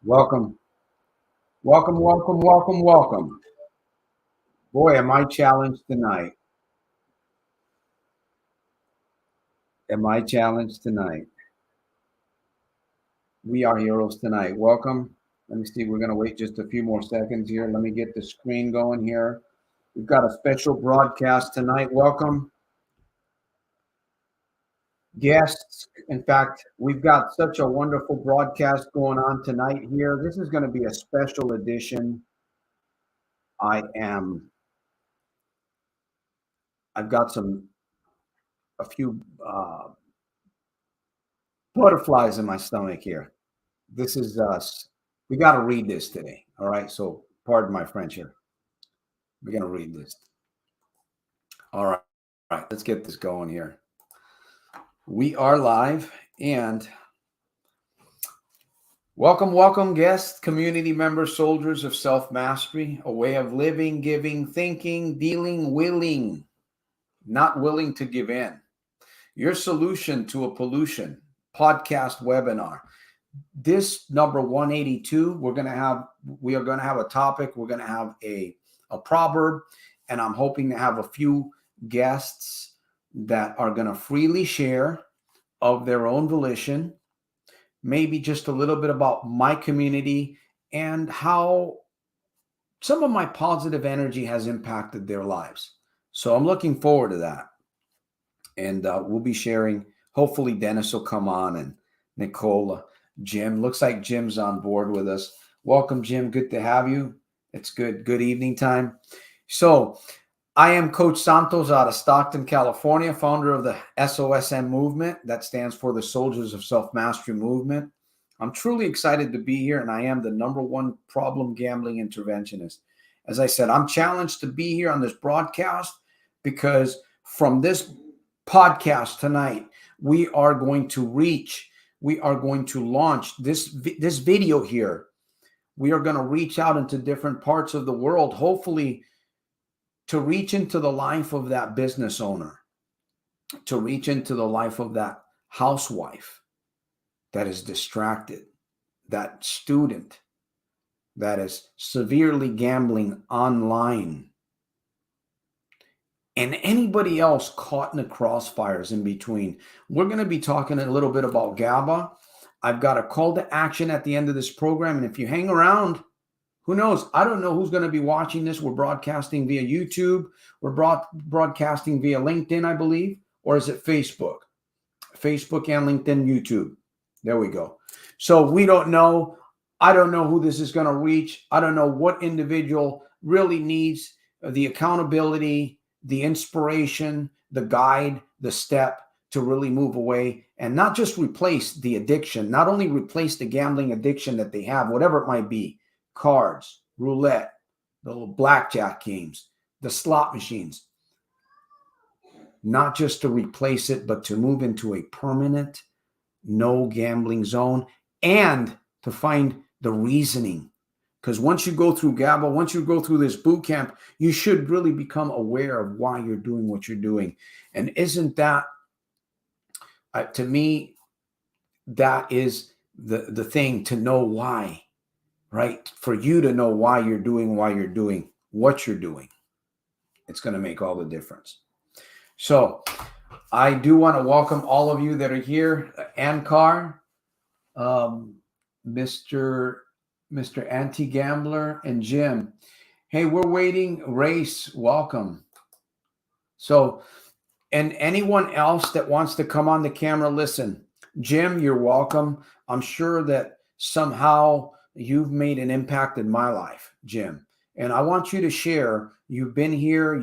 Welcome, welcome, welcome, welcome, welcome. Boy, am I challenged tonight. Am I challenged tonight? We are heroes tonight. Welcome. Let me see. We're going to wait just a few more seconds here. Let me get the screen going here. We've got a special broadcast tonight. Welcome, guests. In fact, we've got such a wonderful broadcast going on tonight here. This is going to be a special edition. I am, I've got a few butterflies in my stomach here. This is us. We got to read this today. All right. So, pardon my French here. We're going to read this. All right. All right. Let's get this going here. We are live and welcome, guests, community members, soldiers of self mastery, a way of living, giving, thinking, dealing, willing, not willing to give in. Your solution to a pollution podcast webinar. This number 182, we are going to have a topic. We're going to have a proverb, and I'm hoping to have a few guests that are going to freely share of their own volition, maybe just a little bit about my community and how some of my positive energy has impacted their lives. So I'm looking forward to that. And we'll be sharing. Hopefully Dennis will come on, and Nikola. Jim, looks like Jim's on board with us. Welcome, Jim. Good to have you. It's good evening time. So I am Coach Santos out of Stockton, California, founder of the SOSM movement. That stands for the Soldiers of Self-Mastery Movement. I'm truly excited to be here, and I am the #1 problem gambling interventionist. As I said, I'm challenged to be here on this broadcast because from this podcast tonight, we are going to launch this video here. We are going to reach out into different parts of the world, hopefully to reach into the life of that business owner, to reach into the life of that housewife that is distracted, that student that is severely gambling online, and anybody else caught in the crossfires in between. We're going to be talking a little bit about Gaba. I've got a call to action at the end of this program. And if you hang around, who knows? I don't know who's going to be watching this. We're broadcasting via YouTube. We're broadcasting via LinkedIn, I believe. Or is it Facebook? Facebook and LinkedIn, YouTube. There we go. So we don't know. I don't know who this is going to reach. I don't know what individual really needs the accountability, the inspiration, the guide, the step to really move away and not just replace the addiction, not only replace the gambling addiction that they have, whatever it might be, cards, roulette, the little blackjack games, the slot machines, not just to replace it, but to move into a permanent no gambling zone and to find the reasoning. Because once you go through Gaba, once you go through this boot camp, you should really become aware of why you're doing what you're doing. And isn't that, to me, that is the thing, to know why, right? For you to know why you're doing what you're doing. It's going to make all the difference. So I do want to welcome all of you that are here. Ankar, Mr. Anti-Gambler, and Jim. Hey, we're waiting. Race, welcome. So, and anyone else that wants to come on the camera, listen. Jim, you're welcome. I'm sure that somehow you've made an impact in my life, Jim. And I want you to share. You've been here.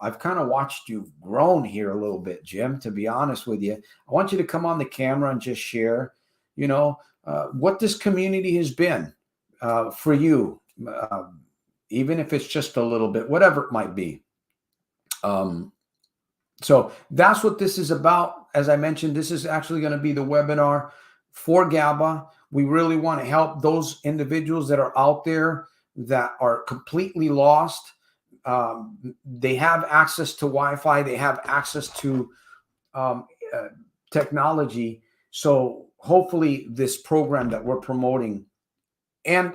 I've kind of watched you grown here a little bit, Jim, to be honest with you. I want you to come on the camera and just share, what this community has been. For you, even if it's just a little bit, whatever it might be. So that's what this is about. As I mentioned, this is actually going to be the webinar for Gaba. We really want to help those individuals that are out there that are completely lost. They have access to Wi-Fi. They have access to technology. So hopefully this program that we're promoting And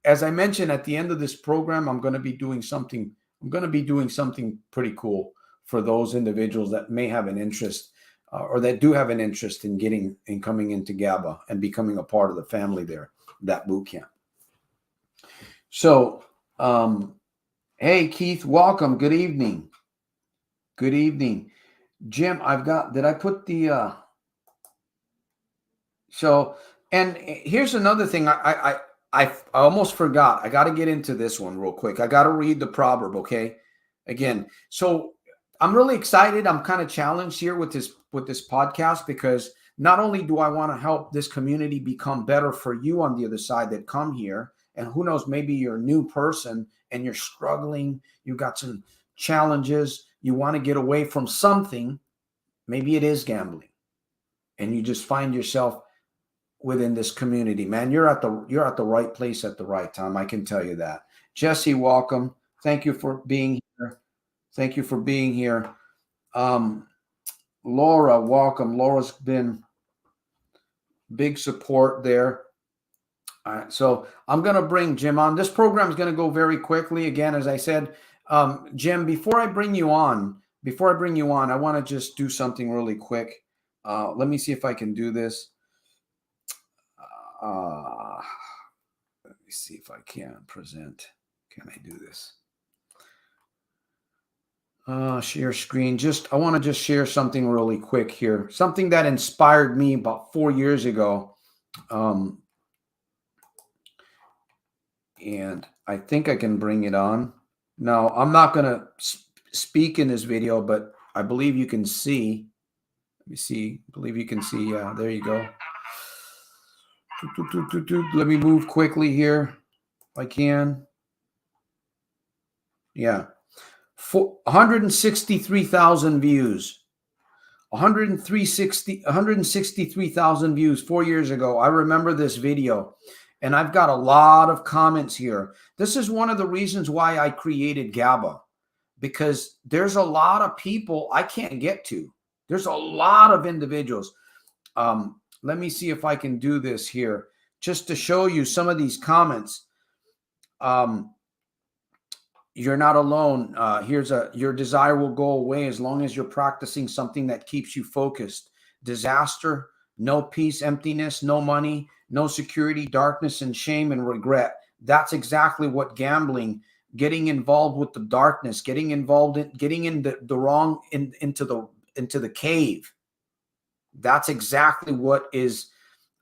as I mentioned, at the end of this program, I'm going to be doing something. I'm going to be doing something pretty cool for those individuals that may have an interest or that do have an interest in coming into Gaba and becoming a part of the family there, that boot camp. So, hey, Keith, welcome. Good evening. Good evening. Jim, did I put the, and here's another thing I almost forgot. I got to get into this one real quick. I got to read the proverb, okay? Again, so I'm really excited. I'm kind of challenged here with this podcast because not only do I want to help this community become better for you on the other side that come here, and who knows, maybe you're a new person and you're struggling, you got some challenges, you want to get away from something, maybe it is gambling, and you just find yourself within this community. Man, you're at the right place at the right time. I can tell you that. Jesse, welcome. Thank you for being here. Thank you for being here. Laura, welcome. Laura's been big support there. All right, so I'm going to bring Jim on. This program is going to go very quickly. Again, as I said, Jim, before I bring you on, I want to just do something really quick. Let me see if I can do this. Let me see if I can present. Can I do this? Share screen. I want to just share something really quick here. Something that inspired me about 4 years ago. And I think I can bring it on. Now, I'm not going to speak in this video, but I believe you can see. Let me see. I believe you can see. Yeah, there you go. Let me move quickly here if I can. Yeah. 163,000 views. 163,000 views 4 years ago. I remember this video, and I've got a lot of comments here. This is one of the reasons why I created Gaba, because there's a lot of people I can't get to. There's a lot of individuals. Let me see if I can do this here just to show you some of these comments. You're not alone. Your desire will go away as long as you're practicing something that keeps you focused. Disaster, no peace, emptiness, no money, no security, darkness, and shame and regret. That's exactly what gambling, getting involved with the darkness, getting in the wrong into the cave. That's exactly what is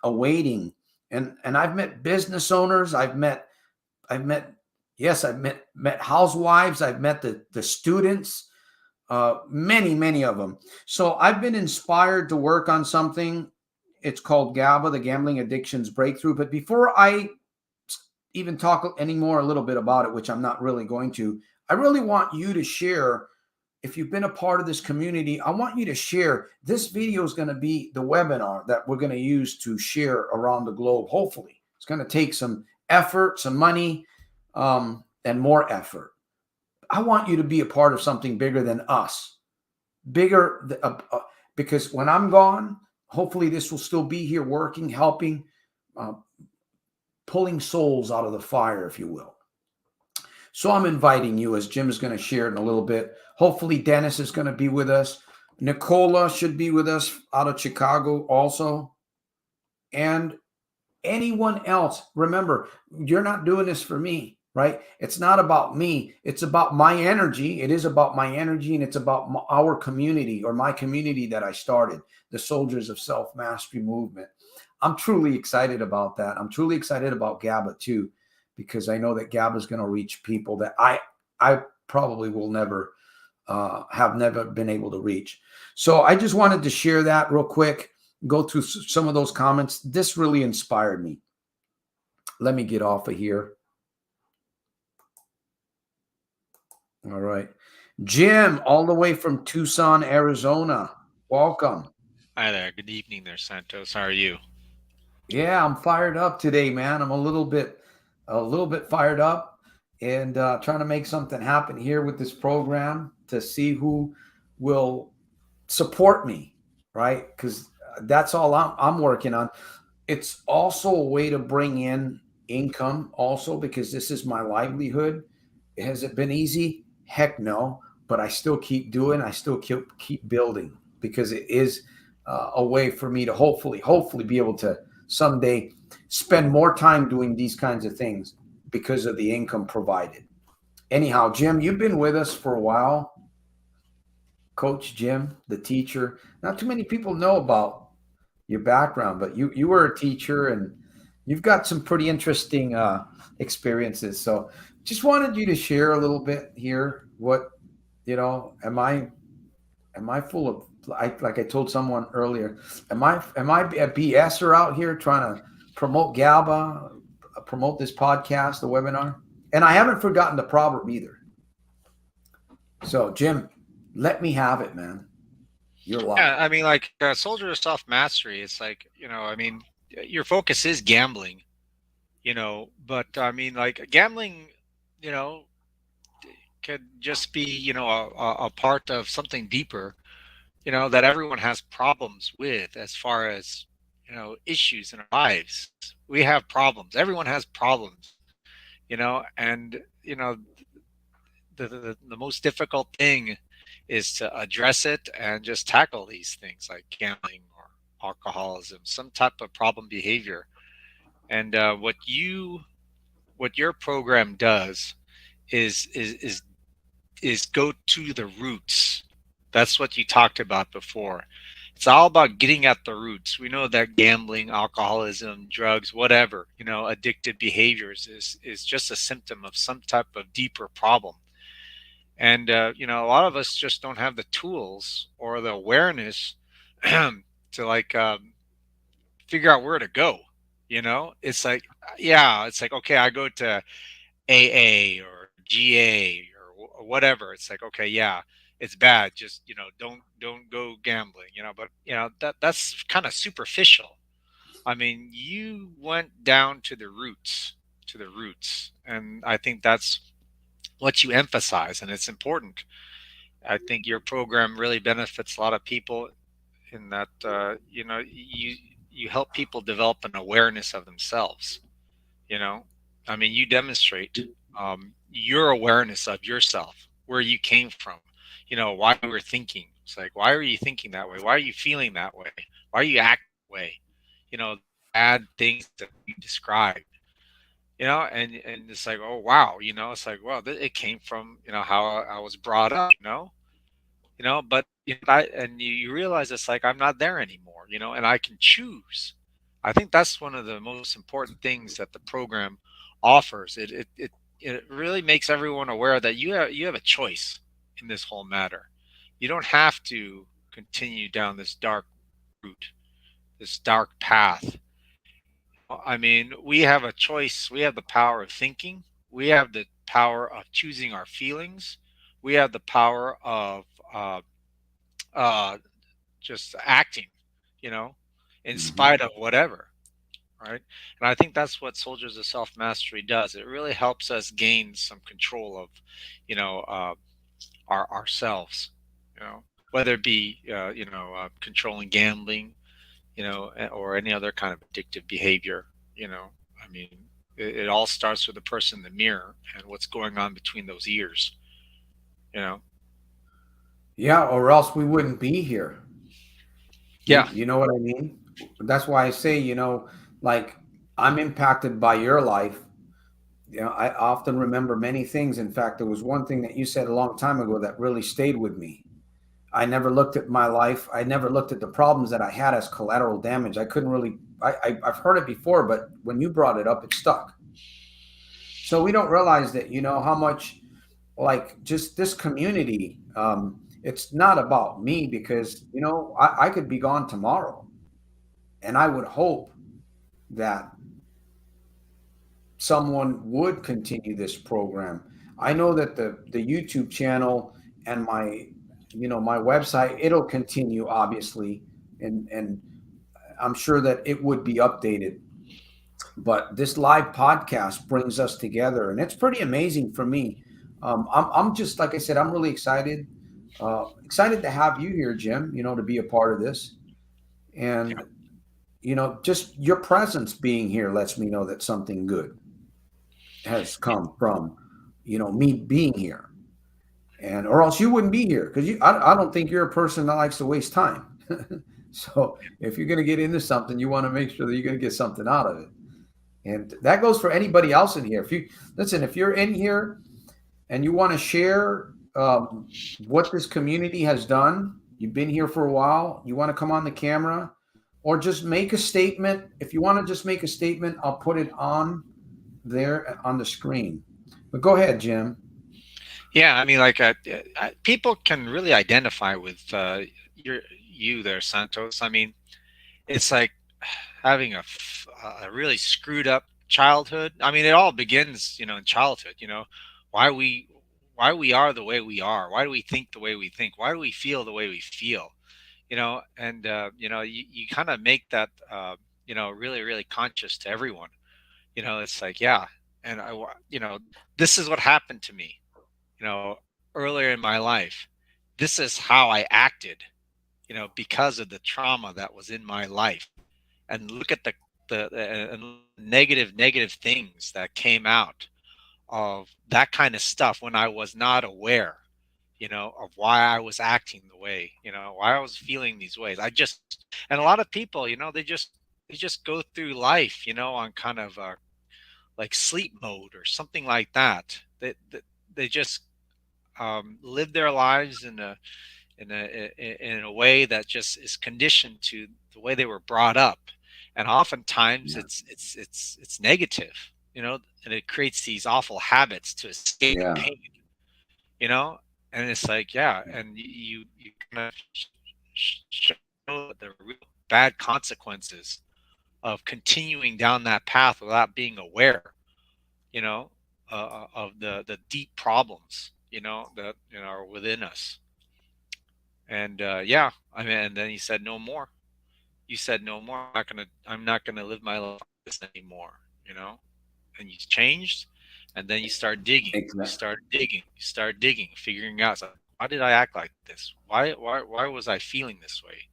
awaiting. And I've met business owners. I've met housewives. I've met the students, many of them. So I've been inspired to work on something. It's called Gaba, the Gambling Addictions Breakthrough. But before I even talk anymore a little bit about it, which I'm not really going to, I really want you to share. If you've been a part of this community, I want you to share. This video is going to be the webinar that we're going to use to share around the globe. Hopefully, it's going to take some effort, some money, and more effort. I want you to be a part of something bigger than us, because when I'm gone, hopefully this will still be here working, helping, pulling souls out of the fire, if you will. So I'm inviting you, as Jim is going to share in a little bit. Hopefully Dennis is going to be with us. Nikola should be with us out of Chicago also. And anyone else. Remember, you're not doing this for me, right? It's not about me. It's about my energy. It is about my energy, and it's about our community, or my community that I started, the Soldiers of Self-Mastery Movement. I'm truly excited about that. I'm truly excited about Gaba too, because I know that Gaba is going to reach people that I probably will never been able to reach. So I just wanted to share that real quick, go through some of those comments. This really inspired me. Let me get off of here. All right. Jim, all the way from Tucson, Arizona. Welcome. Hi there. Good evening there, Santos. How are you? Yeah, I'm fired up today, man. I'm a little bit fired up, and trying to make something happen here with this program to see who will support me, right? Because that's all I'm working on. It's also a way to bring in income also because this is my livelihood. Has it been easy? Heck no. But I still keep doing. I still keep building because it is a way for me to hopefully be able to someday spend more time doing these kinds of things because of the income provided. Anyhow, Jim, you've been with us for a while. Coach Jim, the teacher. Not too many people know about your background, but you were a teacher and you've got some pretty interesting experiences. So just wanted you to share a little bit here. What am I full of like I told someone earlier, am I a BSer out here trying to promote Gaba, promote this podcast, the webinar? And I haven't forgotten the proverb either. So Jim, let me have it, man. You're live. Yeah, I mean, like Soldier of Self Mastery. It's like, I mean, your focus is gambling, but I mean, like gambling, you know, could just be, a part of something deeper, that everyone has problems with as far as, issues in our lives. We have problems. Everyone has problems, and, the most difficult thing is to address it and just tackle these things like gambling or alcoholism, some type of problem behavior. And what your program does is go to the roots. That's what you talked about before. It's all about getting at the roots. We know that gambling, alcoholism, drugs, whatever, addictive behaviors is just a symptom of some type of deeper problem. And a lot of us just don't have the tools or the awareness to like figure out where to go. It's like, yeah, it's like, okay, I go to AA or GA or whatever. It's like, okay, yeah, it's bad. Just don't go gambling. But that's kind of superficial. I mean, you went down to the roots, and I think that's what you emphasize, and it's important. I think your program really benefits a lot of people in that you help people develop an awareness of themselves. You know, I mean, you demonstrate your awareness of yourself, where you came from. Why you were thinking. It's like, why are you thinking that way? Why are you feeling that way? Why are you acting that way? Bad things that you describe. And it's like, oh wow, it's like, well, it came from how I was brought up. But you realize it's like I'm not there anymore, and I can choose. I think that's one of the most important things that the program offers. It really makes everyone aware that you have a choice in this whole matter. You don't have to continue down this dark route, this dark path. I mean, we have a choice. We have the power of thinking. We have the power of choosing our feelings. We have the power of uh, just acting, you know, in Mm-hmm. spite of whatever, right? And I think that's what Soldiers of Self Mastery does. It really helps us gain some control of, ourselves, whether it be, controlling gambling, or any other kind of addictive behavior. I mean, it all starts with the person in the mirror and what's going on between those ears. You know, Yeah, or else we wouldn't be here. You yeah, you know what I mean? That's why I say, like I'm impacted by your life. I often remember many things. In fact, there was one thing that you said a long time ago that really stayed with me. I never looked at my life. I never looked at the problems that I had as collateral damage. I couldn't really. I've heard it before, but when you brought it up, it stuck. So we don't realize that how much like just this community. It's not about me because I could be gone tomorrow, and I would hope that someone would continue this program. I know that the YouTube channel and my website, it'll continue obviously, and I'm sure that it would be updated. But this live podcast brings us together, and it's pretty amazing for me. I'm just like I said, I'm really excited to have you here, Jim. To be a part of this, and just your presence being here lets me know that something good has come from, me being here. And or else you wouldn't be here, because I don't think you're a person that likes to waste time. So if you're going to get into something, you want to make sure that you're going to get something out of it. And that goes for anybody else in here. If you're in here and you want to share what this community has done, you've been here for a while, you want to come on the camera or just make a statement. If you want to just make a statement, I'll put it on there on the screen. But go ahead, Jim. Yeah, I mean, like people can really identify with you there, Santos. I mean, it's like having a really screwed up childhood. I mean, it all begins, in childhood. Why we why we are the way we are. Why do we think the way we think? Why do we feel the way we feel? And you kind of make that really really conscious to everyone. It's like, yeah, and this is what happened to me. You know, earlier in my life, this is how I acted. Because of the trauma that was in my life, and look at the negative things that came out of that kind of stuff when I was not aware, of why I was acting the way, why I was feeling these ways. And a lot of people, they just go through life, on kind of like sleep mode or something like that. They just live their lives in a way that just is conditioned to the way they were brought up, and oftentimes Yeah. it's negative, and it creates these awful habits to escape Yeah. pain, you know and it's like, yeah, and you kind of show the real bad consequences of continuing down that path without being aware, you know of the deep problems, that are within us. And yeah, I mean, and then he said no more. You said no more. I'm not gonna live my life like this anymore. And you changed, and then you start digging. You Exactly. start digging. You start digging, figuring out, like, why did I act like this? Why was I feeling this way?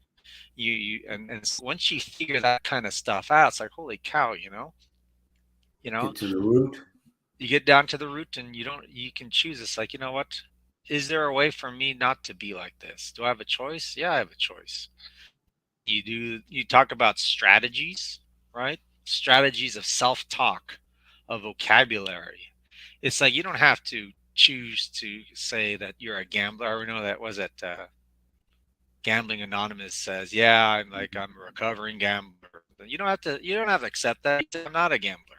And once you figure that kind of stuff out, it's like, holy cow, you know, Get to the root. you get down to the root, and you can choose. It's like, what? Is there a way for me not to be like this? Do I have a choice? Yeah, I have a choice. You talk about strategies, right? Strategies of self-talk, of vocabulary. It's like you don't have to choose to say that you're a gambler. I know that was it. Gambling Anonymous says, "Yeah, I'm a recovering gambler." You don't have to. You don't have to accept that. I'm not a gambler.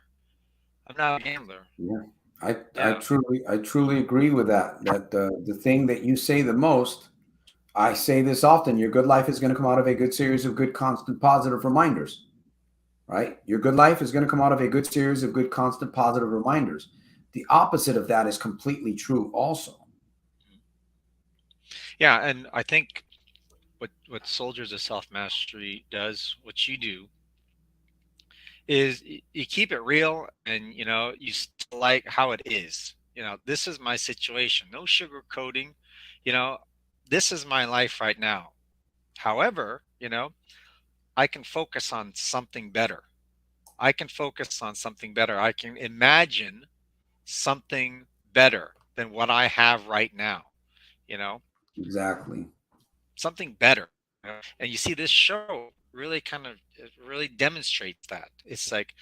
I'm not a gambler. Yeah. I I Yeah. truly I truly agree with that. That the thing that you say the most, I say this often, your good life is going to come out of a good series of good, constant, positive reminders, right? Your good life is going to come out of a good series of good, constant, positive reminders. The opposite of that is completely true also. Yeah, and I think what Soldiers of Self Mastery does, what you do, is you keep it real, and you like how it is. This is my situation, no sugarcoating. you know this is my life right now. However, I can focus on something better. I can imagine something better than what I have right now. you know Exactly. Something better. And you see, this show really kind of, it really demonstrates that. It's like,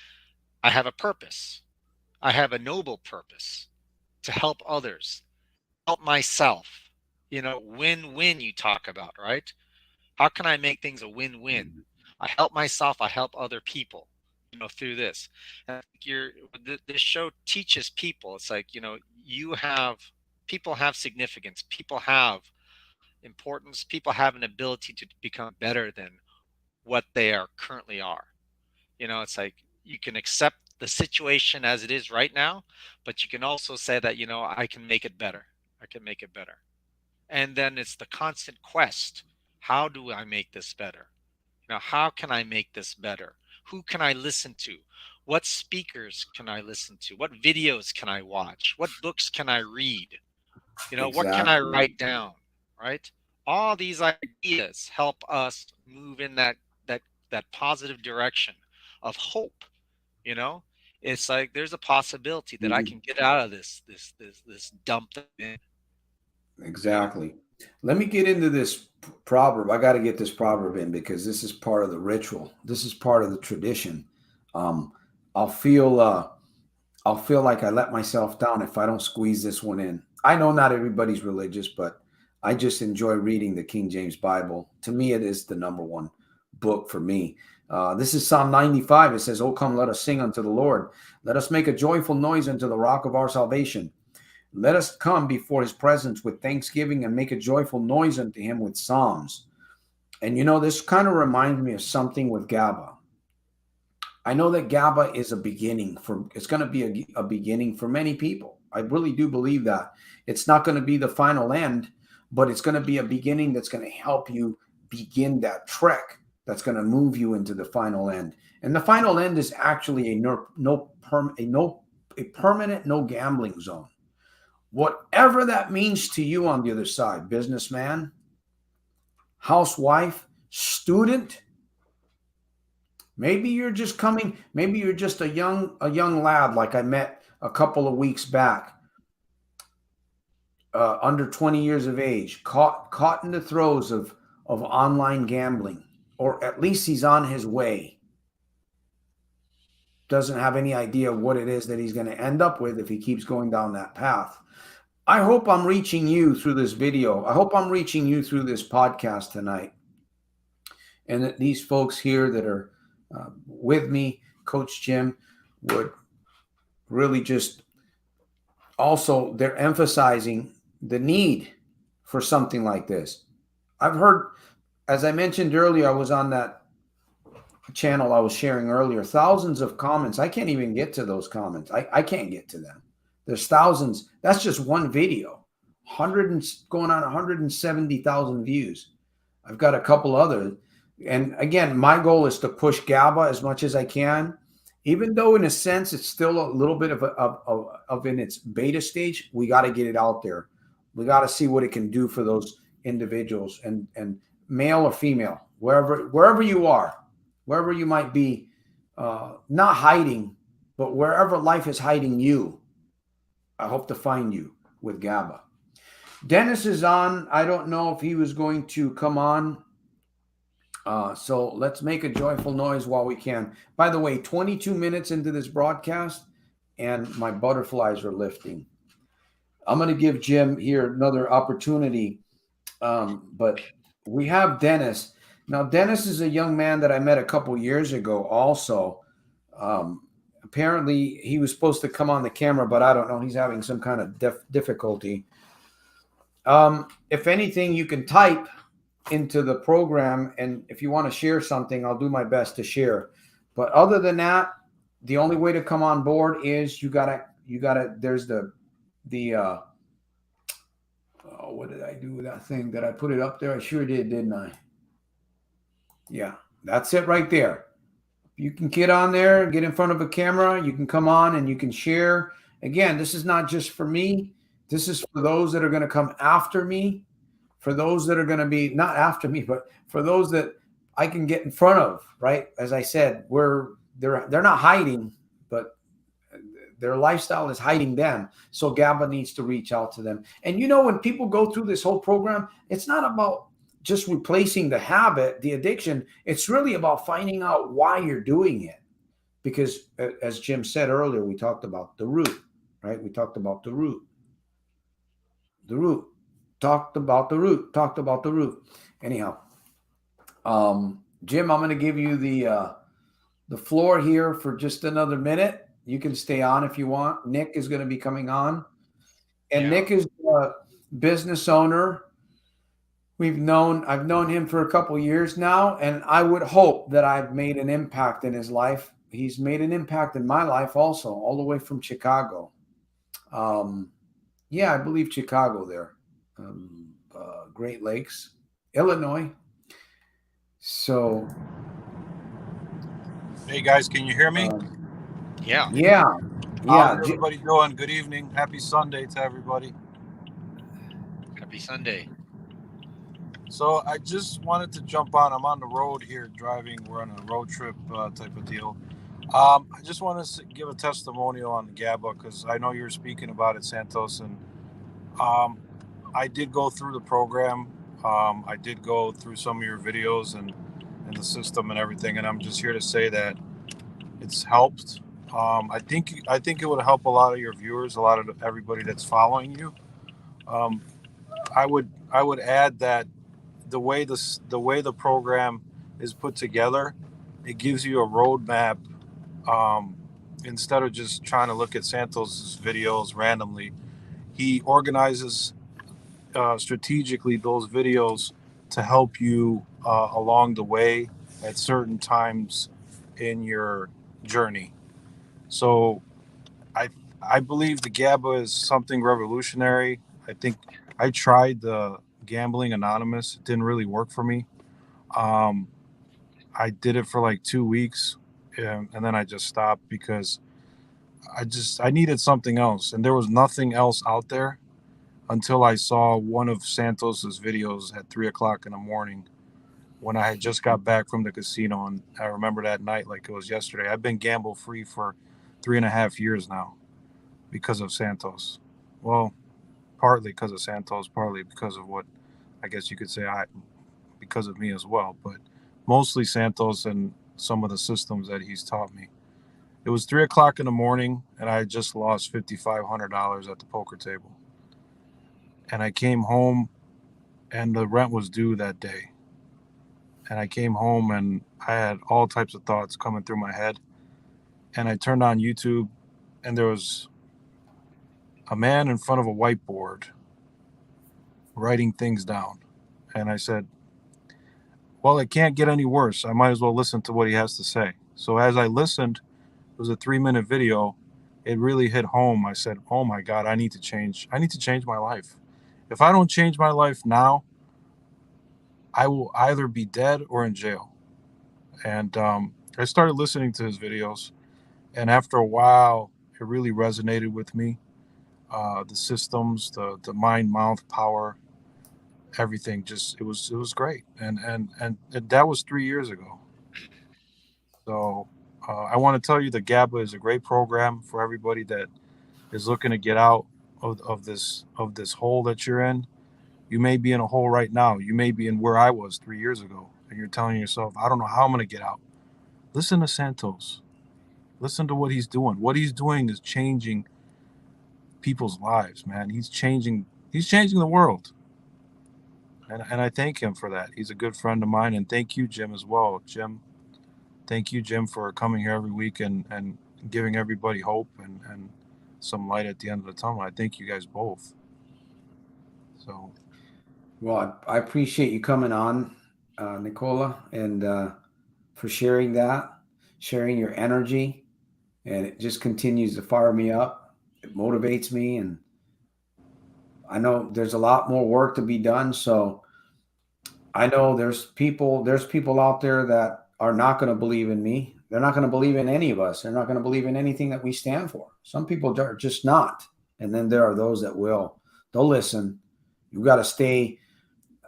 I have a purpose. I have a noble purpose to help others, help myself. Win-win, you talk about, right? How can I make things a win-win? I help myself, I help other people, through this. And I think this show teaches people. It's like, you have people have significance, people have importance, people have an ability to become better than what they are currently are. It's like you can accept the situation as it is right now, but you can also say that, I can make it better. I can make it better. And then it's the constant quest. How do I make this better? How can I make this better? Who can I listen to? What speakers can I listen to? What videos can I watch? What books can I read? What can I Exactly. write down? Right? All these ideas help us move in that that positive direction of hope. You know, it's like there's a possibility that I can get out of this dump that I'm in. You know, Exactly. Let me get into this proverb. I got to get this proverb in because this is part of the ritual. This is part of the tradition. Um, I'll feel I'll feel like I let myself down if I don't squeeze this one in. I know not everybody's religious, but I just enjoy reading the King James Bible. To me, it is the number one book for me. This is Psalm 95. It says, "Oh, come, let us sing unto the Lord. Let us make a joyful noise unto the rock of our salvation. Let us come before his presence with thanksgiving and make a joyful noise unto him with psalms." And you know, this kind of reminds me of something with Gaba. I know that Gaba is a beginning for, it's going to be a beginning for many people. I really do believe that. It's not going to be the final end, but it's going to be a beginning that's going to help you begin that trek that's going to move you into the final end. And the final end is actually a permanent no gambling zone. Whatever that means to you on the other side, businessman, housewife, student, maybe you're just coming, maybe you're just a young lad like I met a couple of weeks back, under 20 years of age, caught in the throes of online gambling, or at least he's on his way. Doesn't have any idea what it is that he's going to end up with if he keeps going down that path. I hope I'm reaching you through this video. I hope I'm reaching you through this podcast tonight. And that these folks here that are with me, Coach Jim, would really just also, they're emphasizing the need for something like this. I've heard, as I mentioned earlier, I was on that channel I was sharing earlier, thousands of comments. I can't even get to those comments. I can't get to them. There's thousands. That's just one video. Going on 170,000 views. I've got a couple others. And again, my goal is to push Gaba as much as I can, even though in a sense it's still a little bit of in its beta stage. We got to get it out there. We got to see what it can do for those individuals, and male or female, wherever you are, wherever you might be, not hiding, but wherever life is hiding you. I hope to find you with Gaba. Dennis is on. I don't know if he was going to come on. So let's make a joyful noise while we can. By the way, 22 minutes into this broadcast, and my butterflies are lifting. I'm going to give Jim here another opportunity, but we have Dennis. Now, Dennis is a young man that I met a couple years ago also. Apparently, he was supposed to come on the camera, but I don't know. He's having some kind of difficulty. If anything, you can type into the program, and if you want to share something, I'll do my best to share. But other than that, the only way to come on board is you gotta there's the what did I do with that thing? Did I put it up there? I sure did, didn't I? Yeah, that's it right there. You can get on there, get in front of a camera, you can come on and you can share. Again, this is not just for me. This is for those that are going to come after me. For those that are going to be not after me, but for those that I can get in front of, right? As I said, they're not hiding, but their lifestyle is hiding them. So Gaba needs to reach out to them. And you know, when people go through this whole program, it's not about just replacing the habit, the addiction. It's really about finding out why you're doing it. Because as Jim said earlier, we talked about the root, right? We talked about the root. Talked about the root. Anyhow, Jim, I'm going to give you the floor here for just another minute. You can stay on if you want. Nick is going to be coming on, and yeah. Nick is a business owner. I've known him for a couple of years now, and I would hope that I've made an impact in his life. He's made an impact in my life also, all the way from Chicago. Yeah, I believe Chicago there. Great Lakes, Illinois. So, hey guys, can you hear me? Yeah. How's everybody doing? Good evening. Happy Sunday to everybody. Happy Sunday. So I just wanted to jump on. I'm on the road here driving. We're on a road trip type of deal. I just want to give a testimonial on the Gaba because I know you were speaking about it, Santos, and um, I did go through the program. I did go through some of your videos and the system and everything, and I'm just here to say that it's helped. I think it would help a lot of your viewers, a lot of everybody that's following you. Um, I would add that the way the program is put together, it gives you a roadmap. Um, Instead of just trying to look at Santos's videos randomly, he organizes strategically those videos to help you along the way at certain times in your journey. So I I believe the GABA is something revolutionary. I think I tried the Gambling Anonymous. It didn't really work for me. Um, I did it for like 2 weeks, and then I just stopped because I needed something else, and there was nothing else out there until I saw one of Santos's videos at 3 o'clock in the morning when I had just got back from the casino, and I remember that night like it was yesterday. I've been gamble free for 3.5 years now because of Santos. Well, partly because of Santos, partly because of what I guess you could say because of me as well, but mostly Santos and some of the systems that he's taught me. It was 3 o'clock in the morning, and I had just lost $5,500 at the poker table. And I came home, and the rent was due that day. And I came home, and I had all types of thoughts coming through my head. And I turned on YouTube, and there was a man in front of a whiteboard writing things down. And I said, well, it can't get any worse. I might as well listen to what he has to say. So as I listened, it was a 3-minute video. It really hit home. I said, oh my God, I need to change. I need to change my life. If I don't change my life now, I will either be dead or in jail. And I started listening to his videos. And after a while, it really resonated with me. The systems, the mind, mouth, power, everything. Just it was great. And that was 3 years ago. So I want to tell you the GABA is a great program for everybody that is looking to get out of this hole that you're in. You may be in a hole right now. You may be in where I was 3 years ago, and you're telling yourself, I don't know how I'm going to get out. Listen to Santos. Listen to what he's doing. What he's doing is changing people's lives, man. He's changing the world. And I thank him for that. He's a good friend of mine. And thank you, Jim, as well. Thank you, Jim, for coming here every week and giving everybody hope and some light at the end of the tunnel. I thank you guys both. So, Well, I appreciate you coming on, Nikola, and for sharing that, sharing your energy, and it just continues to fire me up. It motivates me, and I know there's a lot more work to be done. So I know there's people out there that are not going to believe in me. They're not going to believe in any of us. They're not going to believe in anything that we stand for. Some people are just not. And then there are those that will. They'll listen. You've got to stay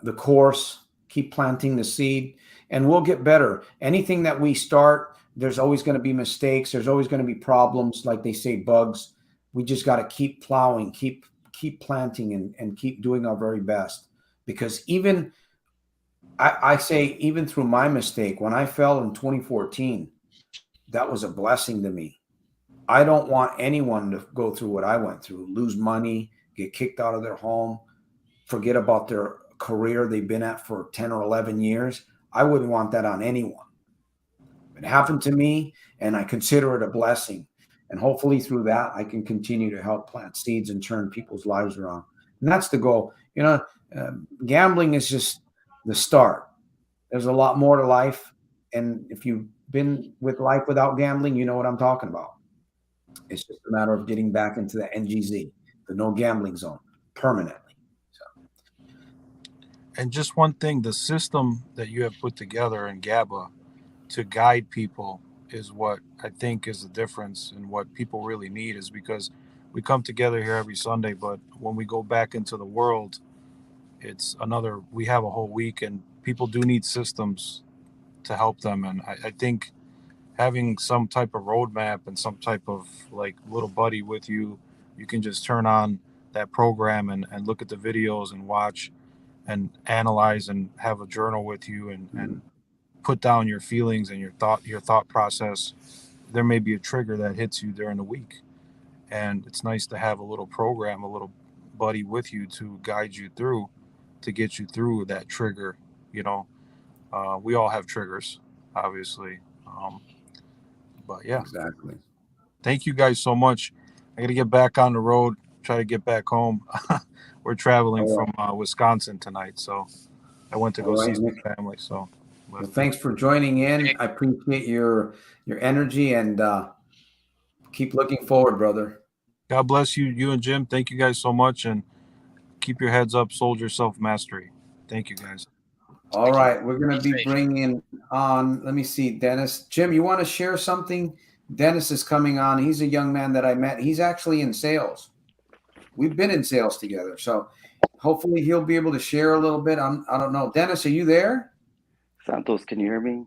the course, keep planting the seed, and we'll get better. Anything that we start, there's always going to be mistakes. There's always going to be problems, like they say, bugs. We just got to keep plowing, keep planting, and keep doing our very best. Because even I say, even through my mistake, when I fell in 2014, that was a blessing to me. I don't want anyone to go through what I went through, lose money, get kicked out of their home, forget about their career they've been at for 10 or 11 years. I wouldn't want that on anyone. It happened to me, and I consider it a blessing. And hopefully through that, I can continue to help plant seeds and turn people's lives around. And that's the goal. Gambling is just the start. There's a lot more to life. And if you've been with life without gambling, you know what I'm talking about. It's just a matter of getting back into the NGZ, the no gambling zone, permanently. and just one thing, the system that you have put together in GABA to guide people is what I think is the difference and what people really need is because we come together here every Sunday, but when we go back into the world, we have a whole week, and people do need systems to help them. And I think having some type of roadmap and some type of like little buddy with you, you can just turn on that program and look at the videos and watch and analyze and have a journal with you and put down your feelings and your thought process. There may be a trigger that hits you during the week, and it's nice to have a little program, a little buddy with you to guide you through, to get you through that trigger. You know, we all have triggers, obviously. But yeah, Exactly. thank you guys so much. I got to get back on the road, try to get back home. We're traveling All right. from Wisconsin tonight, so I went to go All right, see some Nick. family. So, Well, thanks for joining in. I appreciate your energy, and keep looking forward, brother. God bless you and Jim. Thank you guys so much, and keep your heads up, soldier self-mastery. Thank you guys. All right, we're going to be bringing on, let me see, Dennis. Jim, you want to share something? Dennis is coming on. He's a young man that I met. He's actually in sales. We've been in sales together, so hopefully he'll be able to share a little bit. I don't know. Dennis, are you there? Santos, can you hear me?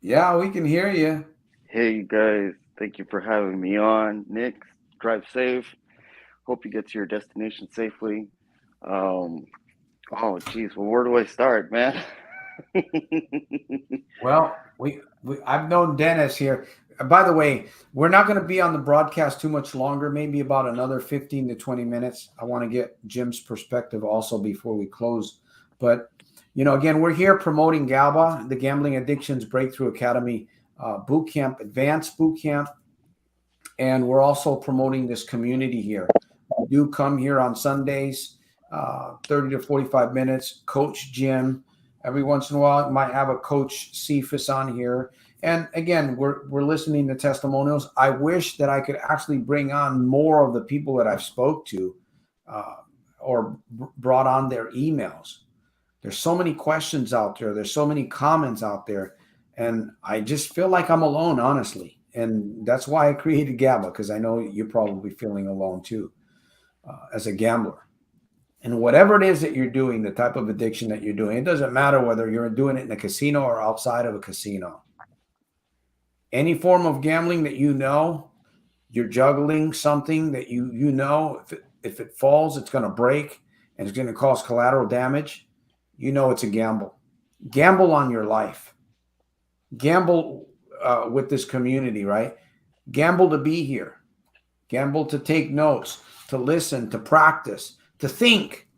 Yeah, we can hear you. Hey, you guys. Thank you for having me on. Nick, drive safe. Hope you get to your destination safely. Oh, geez. Well, where do I start, man? Well, I've known Dennis here. By the way, we're not going to be on the broadcast too much longer, maybe about another 15 to 20 minutes. I want to get Jim's perspective also before we close. But, you know, again, we're here promoting Gaba, the Gambling Addictions Breakthrough Academy boot camp, advanced boot camp. And we're also promoting this community here. We do come here on Sundays, 30 to 45 minutes, Coach Jim. Every once in a while, might have a Coach Cephas on here. And again, we're listening to testimonials. I wish that I could actually bring on more of the people that I've spoke to or brought on their emails. There's so many questions out there. There's so many comments out there. And I just feel like I'm alone, honestly. And that's why I created Gaba, because I know you're probably feeling alone too as a gambler. And whatever it is that you're doing, the type of addiction that you're doing, it doesn't matter whether you're doing it in a casino or outside of a casino. Any form of gambling that you know, you're juggling something that you know, if it falls, it's going to break and it's going to cause collateral damage, you know it's a gamble. Gamble on your life. Gamble with this community, right? Gamble to be here. Gamble to take notes, to listen, to practice, to think.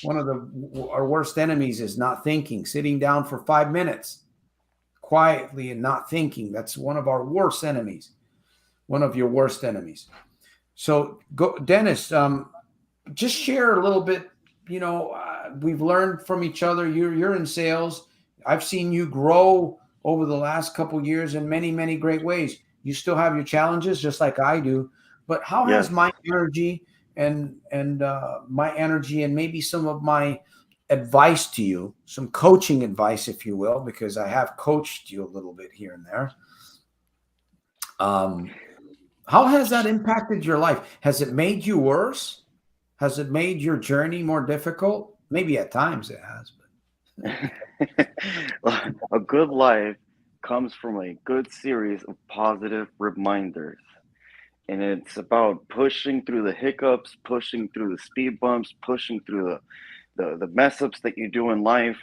One of our worst enemies is not thinking, sitting down for 5 minutes quietly and not thinking. That's one of our worst enemies, one of your worst enemies. So go, Dennis, just share a little bit. You know, we've learned from each other. You're in sales. I've seen you grow over the last couple of years in many, many great ways. You still have your challenges just like I do, but how has my energy and my energy and maybe some of my advice to you, some coaching advice, if you will, because I have coached you a little bit here and there. How has that impacted your life? Has it made you worse? Has it made your journey more difficult? Maybe at times it has. But a good life comes from a good series of positive reminders. And it's about pushing through the hiccups, pushing through the speed bumps, pushing through the mess ups that you do in life.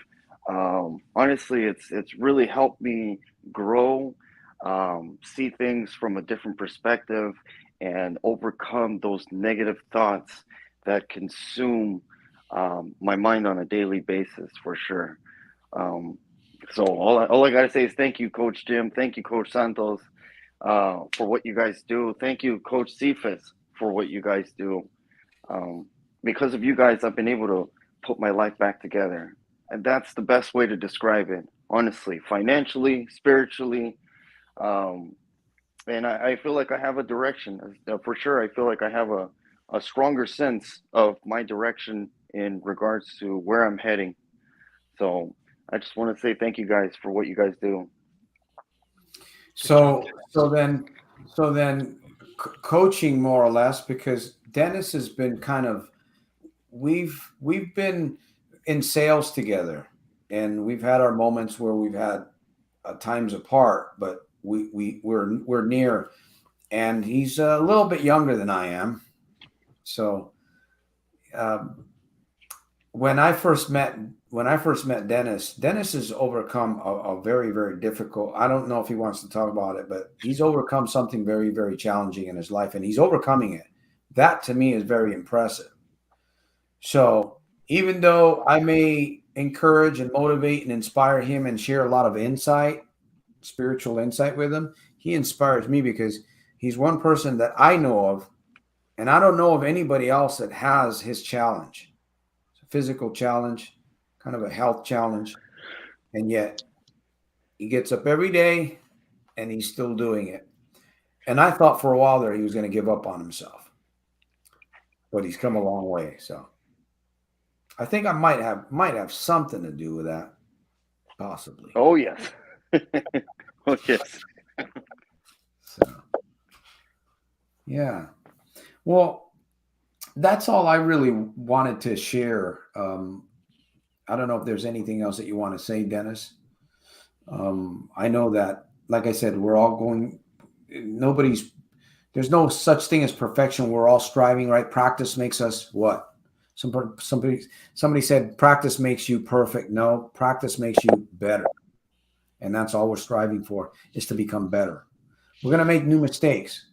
Honestly, it's really helped me grow, see things from a different perspective, and overcome those negative thoughts that consume my mind on a daily basis, for sure. So all I gotta say is thank you, Coach Jim. Thank you, Coach Santos, for what you guys do. Thank you, Coach Cephas, for what you guys do. Because of you guys, I've been able to put my life back together. And that's the best way to describe it, honestly, financially, spiritually. And I feel like I have a direction. For sure, I feel like I have a stronger sense of my direction in regards to where I'm heading. So I just want to say thank you guys for what you guys do. So then coaching more or less, because Dennis has been kind of, we've been in sales together, and we've had our moments where we've had times apart, but we're near. And he's a little bit younger than I am, so when I first met Dennis has overcome a very, very difficult. I don't know if he wants to talk about it, but he's overcome something very, very challenging in his life, and he's overcoming it. That to me is very impressive. So even though I may encourage and motivate and inspire him and share a lot of insight, spiritual insight with him, he inspires me because he's one person that I know of, and I don't know of anybody else that has his challenge. It's a physical challenge, kind of a health challenge, and yet he gets up every day and he's still doing it. And I thought for a while there he was going to give up on himself, but he's come a long way. So I think I might have something to do with that, possibly. Oh yes. Oh yes. So yeah. Well, that's all I really wanted to share. I don't know if there's anything else that you want to say, Dennis. I know that, like I said, we're all going. There's no such thing as perfection. We're all striving, right? Practice makes us what? Somebody said practice makes you perfect. No, practice makes you better, and that's all we're striving for, is to become better. We're going to make new mistakes.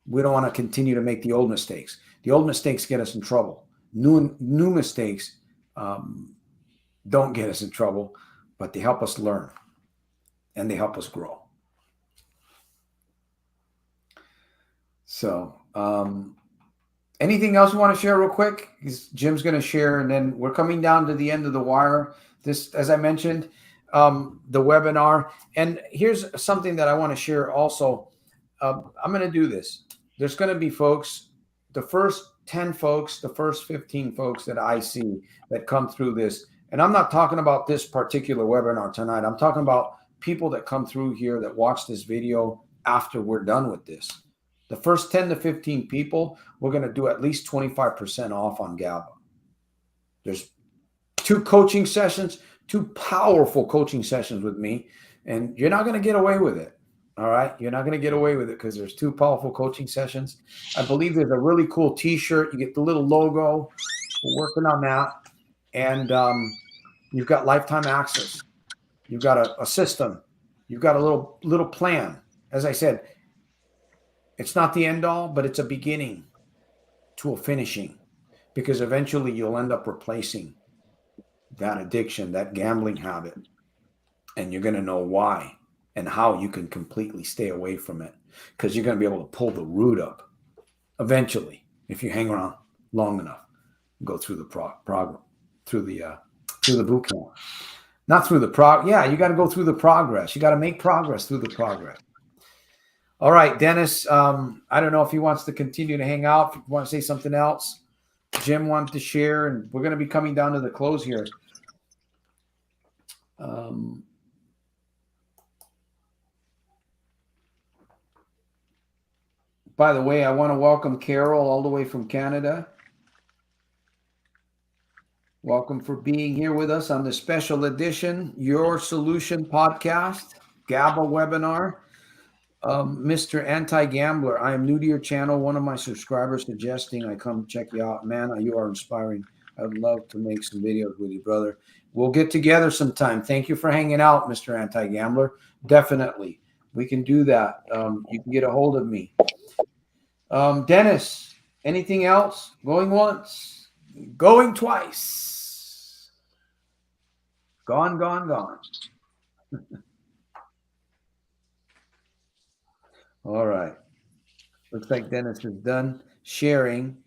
We don't want to continue to make the old mistakes. The old mistakes get us in trouble. New mistakes don't get us in trouble, but they help us learn and they help us grow. So anything else you want to share real quick? Jim's going to share, and then we're coming down to the end of the wire. This, as I mentioned, the webinar. And here's something that I want to share also. I'm going to do this. There's going to be folks, the first 10 folks, the first 15 folks that I see that come through this. And I'm not talking about this particular webinar tonight. I'm talking about people that come through here that watch this video after we're done with this. The first 10 to 15 people, we're going to do at least 25% off on Gaba. There's 2 coaching sessions, 2 powerful coaching sessions with me, and you're not going to get away with it. All right. You're not going to get away with it because there's 2 powerful coaching sessions. I believe there's a really cool t-shirt. You get the little logo. We're working on that. And you've got lifetime access. You've got a system. You've got a little plan. As I said, it's not the end all, but it's a beginning to a finishing, because eventually you'll end up replacing that addiction, that gambling habit. And you're going to know why and how you can completely stay away from it, because you're going to be able to pull the root up eventually if you hang around long enough and go through the through the boot camp. Not through the you got to go through the progress. You got to make progress through the progress. All right, Dennis, I don't know if he wants to continue to hang out, if you want to say something else. Jim wanted to share, and we're going to be coming down to the close here. By the way, I want to welcome Carol all the way from Canada. Welcome for being here with us on the special edition, Your Solution Podcast, Gaba webinar. Mr. Anti-Gambler, I am new to your channel. One of my subscribers suggesting I come check you out. Man, you are inspiring. I would love to make some videos with you, brother. We'll get together sometime. Thank you for hanging out, Mr. Anti-Gambler. Definitely. We can do that. You can get a hold of me. Dennis, anything else? Going once, going twice. Gone, gone, gone. All right. Looks like Dennis is done sharing.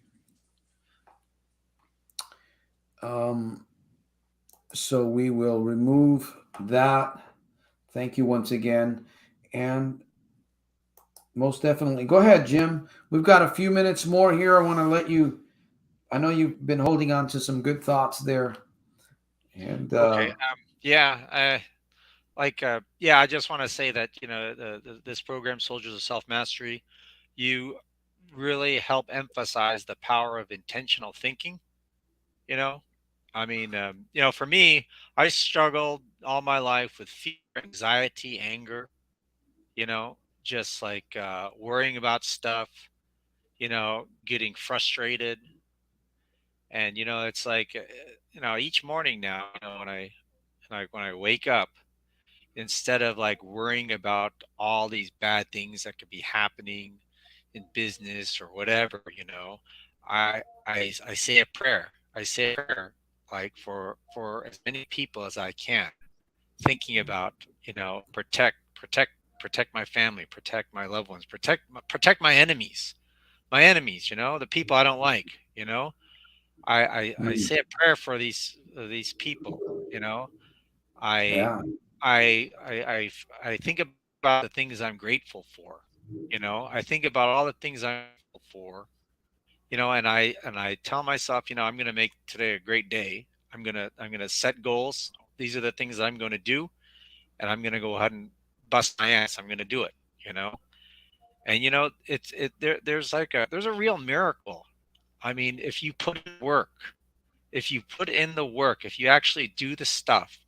So we will remove that. Thank you once again. And most definitely. Go ahead, Jim. We've got a few minutes more here. I want to let you, I know you've been holding on to some good thoughts there. And okay. I just want to say that, this program, Soldiers of Self-Mastery, you really help emphasize the power of intentional thinking, I mean, for me, I struggled all my life with fear, anxiety, anger, just like worrying about stuff, getting frustrated. And, it's like, each morning now, when I wake up, instead of like worrying about all these bad things that could be happening in business or whatever, I say a prayer. I say a prayer like for as many people as I can, thinking about, protect my family, protect my loved ones, protect my enemies, the people I don't like, I Mm. say a prayer for these people, you know. I Yeah. I think about the things I'm grateful for. I think about all the things I'm grateful for. And I tell myself, I'm gonna make today a great day. I'm gonna set goals. These are the things I'm gonna do, and I'm gonna go ahead and bust my ass. I'm gonna do it. You know, and there's a real miracle. I mean, if you put in work, if you actually do the stuff,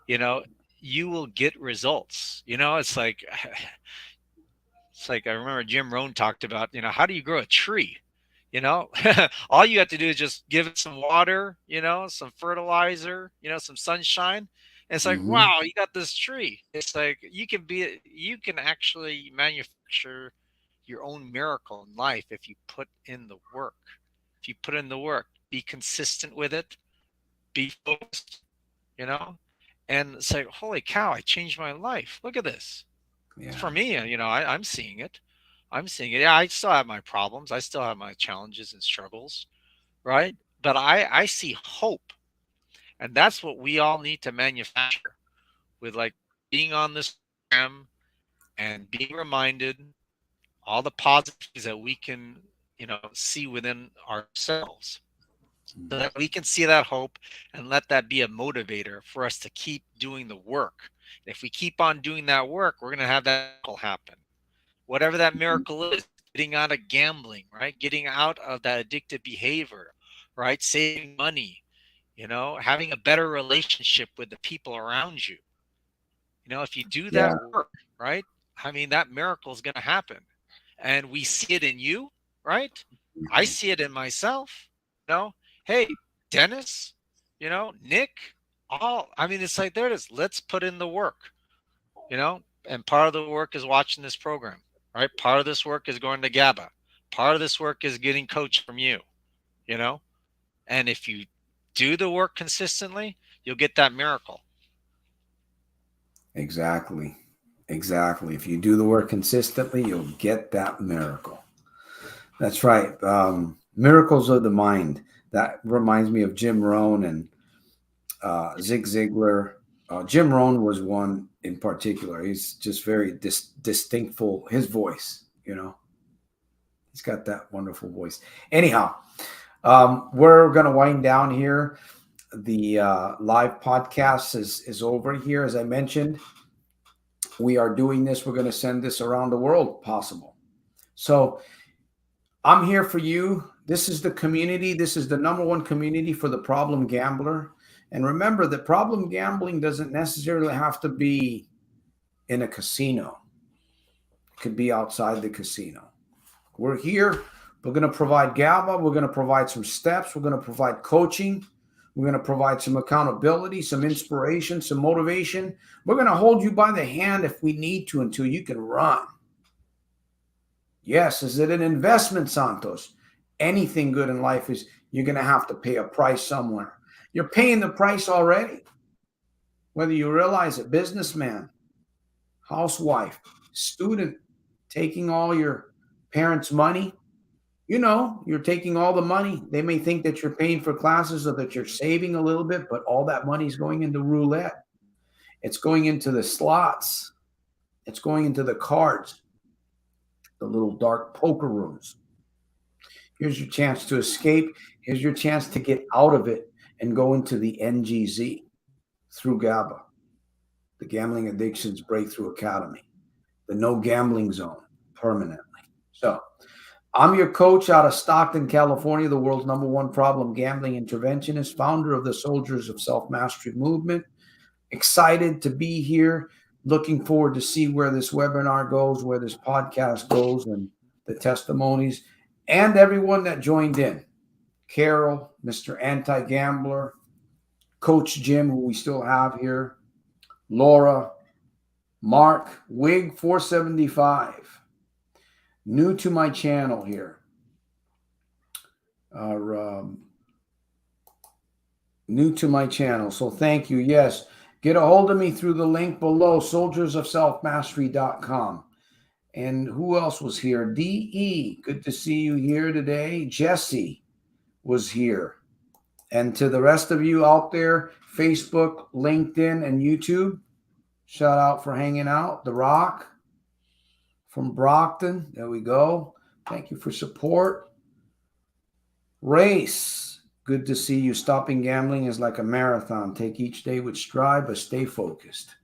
you know, you will get results. It's like I remember Jim Rohn talked about, how do you grow a tree? You know, all you have to do is just give it some water, some fertilizer, some sunshine. And it's like, Hmm. wow, you got this tree. It's like you can actually manufacture your own miracle in life if you put in the work. If you put in the work, be consistent with it, be focused, you know, and it's like, holy cow, I changed my life. Look at this. Yeah. For me, I'm seeing it. I'm seeing it. Yeah, I still have my problems. I still have my challenges and struggles, right? But I see hope. And that's what we all need to manufacture with like being on this program and being reminded all the positive things that we can, see within ourselves so that we can see that hope and let that be a motivator for us to keep doing the work. If we keep on doing that work, we're going to have that miracle happen. Whatever that miracle is, getting out of gambling, right? Getting out of that addictive behavior, right? Saving money, having a better relationship with the people around you. If you do Yeah. that work, right? I mean, that miracle is going to happen. And we see it in you, right? I see it in myself. Hey, Dennis, Nick, I mean, it's like, there it is. Let's put in the work, and part of the work is watching this program, right? Part of this work is going to Gaba. Part of this work is getting coached from you, you know? And if you do the work consistently, you'll get that miracle. Exactly. Exactly. If you do the work consistently, you'll get that miracle. That's right. Miracles of the mind. That reminds me of Jim Rohn and Zig Ziglar. Jim Rohn was one in particular. He's just very distinctful. His voice, he's got that wonderful voice. Anyhow, we're going to wind down here. The live podcast is over here. As I mentioned, we are doing this. We're going to send this around the world, possible. So I'm here for you. This is the community. This is the number one community for the problem gambler. And remember that problem gambling doesn't necessarily have to be in a casino. It could be outside the casino. We're here. We're going to provide GABA. We're going to provide some steps. We're going to provide coaching. We're going to provide some accountability, some inspiration, some motivation. We're going to hold you by the hand if we need to until you can run. Yes, is it an investment, Santos? Anything good in life is you're going to have to pay a price somewhere. You're paying the price already, whether you realize it. Businessman, housewife, student, taking all your parents' money. You're taking all the money. They may think that you're paying for classes or that you're saving a little bit, but all that money is going into roulette. It's going into the slots. It's going into the cards, the little dark poker rooms. Here's your chance to escape. Here's your chance to get out of it and go into the NGZ through GABA, the Gambling Addictions Breakthrough Academy, the no gambling zone permanently. So I'm your coach out of Stockton, California, the world's #1 problem gambling interventionist, founder of the Soldiers of Self-Mastery movement. Excited to be here. Looking forward to see where this webinar goes, where this podcast goes, and the testimonies, and everyone that joined in. Carol, Mr. Anti-Gambler, Coach Jim, who we still have here, Laura, Mark, Wig 475. New to my channel here. New to my channel. So thank you. Yes. Get a hold of me through the link below, soldiersofselfmastery.com. And who else was here? DE, good to see you here today. Jesse was here. And to the rest of you out there, Facebook, LinkedIn, and YouTube, shout out for hanging out. The Rock from Brockton. There we go. Thank you for support. Race. Good to see you. Stopping gambling is like a marathon. Take each day with stride, but stay focused.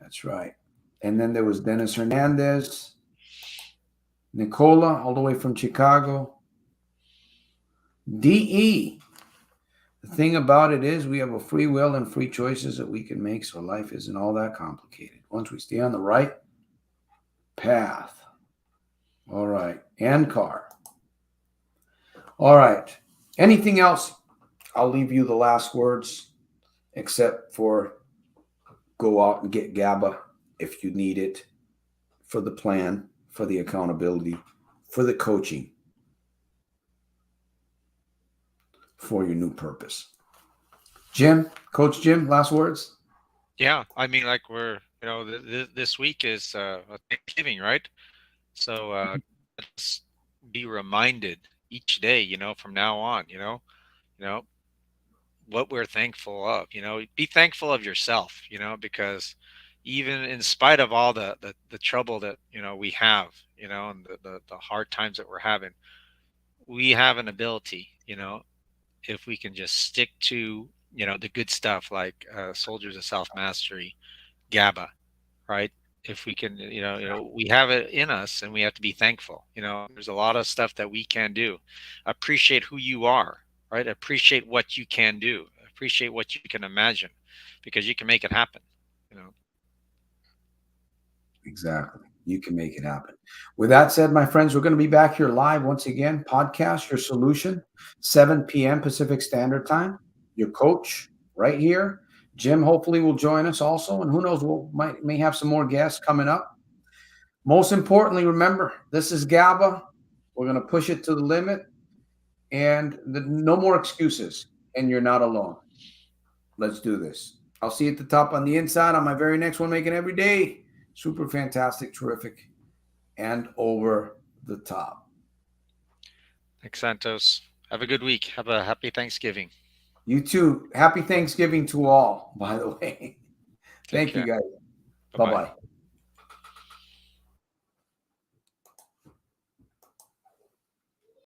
That's right. And then there was Dennis Hernandez. Nikola, all the way from Chicago. DE. The thing about it is we have a free will and free choices that we can make, so life isn't all that complicated. Once we stay on the right path. All right. And car. All right. Anything else? I'll leave you the last words, except for go out and get Gaba if you need it, for the plan, for the accountability, for the coaching, for your new purpose. Jim, Coach Jim, last words? Yeah, I mean, like this week is Thanksgiving, right? So let's be reminded each day, from now on, what we're thankful of. Be thankful of yourself, because even in spite of all the trouble that we have, and the hard times that we're having, we have an ability, if we can just stick to the good stuff, like Soldiers of Self-Mastery, Gaba, right? If we can, we have it in us, and we have to be thankful. There's a lot of stuff that we can do. Appreciate who you are, right? Appreciate what you can do. Appreciate what you can imagine, because you can make it happen. Exactly. You can make it happen. With that said, my friends, we're going to be back here live once again. Podcast Your Solution, 7 p.m. Pacific Standard Time. Your coach right here. Jim hopefully will join us also, and who knows, may have some more guests coming up. Most importantly, remember, this is Gaba. We're going to push it to the limit, and no more excuses, and you're not alone. Let's do this. I'll see you at the top on the inside on my very next one, making every day super fantastic, terrific, and over the top. Thanks, Santos. Have a good week. Have a happy Thanksgiving. You too. Happy Thanksgiving to all, by the way. Thank you, guys. Bye-bye.